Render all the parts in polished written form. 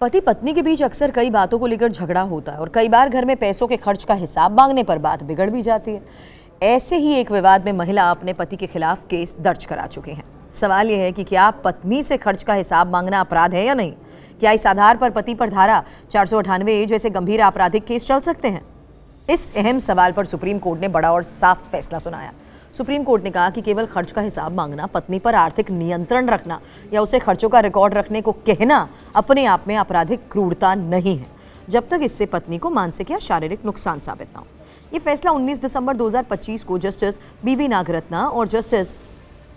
पति पत्नी के बीच अक्सर कई बातों को लेकर झगड़ा होता है और कई बार घर में पैसों के खर्च का हिसाब मांगने पर बात बिगड़ भी जाती है। ऐसे ही एक विवाद में महिला अपने पति के खिलाफ केस दर्ज करा चुके हैं। सवाल यह है कि क्या पत्नी से खर्च का हिसाब मांगना अपराध है या नहीं? क्या इस आधार पर पति पर धारा 498 जैसे गंभीर आपराधिक केस चल सकते हैं? इस अहम सवाल पर सुप्रीम कोर्ट ने बड़ा और साफ फैसला सुनाया। सुप्रीम कोर्ट ने कहा कि केवल खर्च का हिसाब मांगना, पत्नी पर आर्थिक नियंत्रण रखना या उसे खर्चों का रिकॉर्ड रखने को कहना अपने आप में आपराधिक क्रूरता नहीं है, जब तक इससे पत्नी को मानसिक या शारीरिक नुकसान साबित ना हो। ये फैसला 19 दिसंबर 2025 को जस्टिस बीवी नागरत्ना और जस्टिस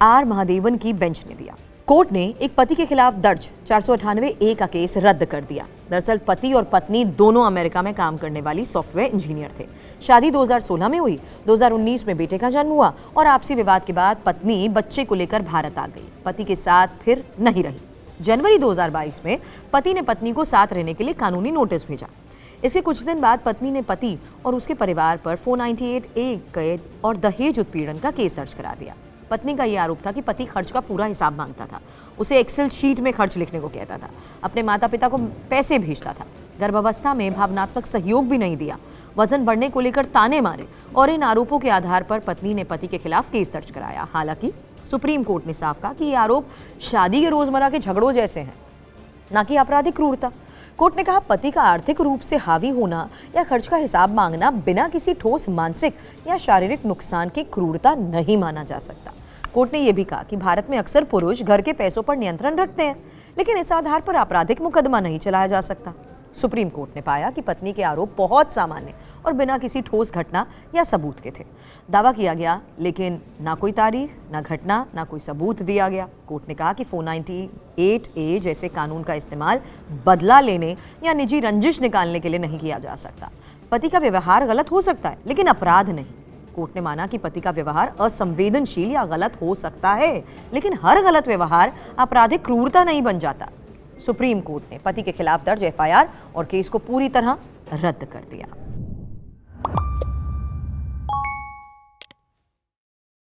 आर महादेवन की बेंच ने दिया। कोर्ट ने एक पति के खिलाफ दर्ज 498A का केस रद्द कर दिया। दरअसल पति और पत्नी दोनों अमेरिका में काम करने वाली सॉफ्टवेयर इंजीनियर थे। शादी 2016 में हुई, 2019 में बेटे का जन्म हुआ और आपसी विवाद के बाद पत्नी बच्चे को लेकर भारत आ गई। पति के साथ फिर नहीं रही। जनवरी 2022 में पति ने पत्नी को साथ रहने के लिए कानूनी नोटिस भेजा। इसके कुछ दिन बाद पत्नी ने पति और उसके परिवार पर 498A कैद और दहेज उत्पीड़न का केस दर्ज करा दिया। पत्नी का यह आरोप था कि पति खर्च का पूरा हिसाब मांगता था, उसे एक्सेल शीट में खर्च लिखने को कहता था, अपने माता पिता को पैसे भेजता था, गर्भावस्था में भावनात्मक सहयोग भी नहीं दिया, वजन बढ़ने को लेकर ताने मारे और इन आरोपों के आधार पर पत्नी ने पति के खिलाफ केस दर्ज कराया। हालांकि सुप्रीम कोर्ट ने साफ कहा कि ये आरोप शादी के रोजमर्रा के झगड़ों जैसे हैं, ना कि आपराधिक क्रूरता। कोर्ट ने कहा पति का आर्थिक रूप से हावी होना या खर्च का हिसाब मांगना बिना किसी ठोस मानसिक या शारीरिक नुकसान की क्रूरता नहीं माना जा सकता। कोर्ट ने यह भी कहा कि भारत में अक्सर पुरुष घर के पैसों पर नियंत्रण रखते हैं, लेकिन इस आधार पर आपराधिक मुकदमा नहीं चलाया जा सकता। सुप्रीम कोर्ट ने पाया कि पत्नी के आरोप बहुत सामान्य और बिना किसी ठोस घटना या सबूत के थे। दावा किया गया, लेकिन ना कोई तारीख, ना घटना, ना कोई सबूत दिया गया। कोर्ट ने कहा कि 498A जैसे कानून का इस्तेमाल बदला लेने या निजी रंजिश निकालने के लिए नहीं किया जा सकता। पति का व्यवहार गलत हो सकता है, लेकिन अपराध नहीं। कोर्ट ने माना कि पति का व्यवहार असंवेदनशील या गलत हो सकता है, लेकिन हर गलत व्यवहार आपराधिक क्रूरता नहीं बन जाता। सुप्रीम कोर्ट ने पति के खिलाफ दर्ज FIR और केस को पूरी तरह रद्द कर दिया।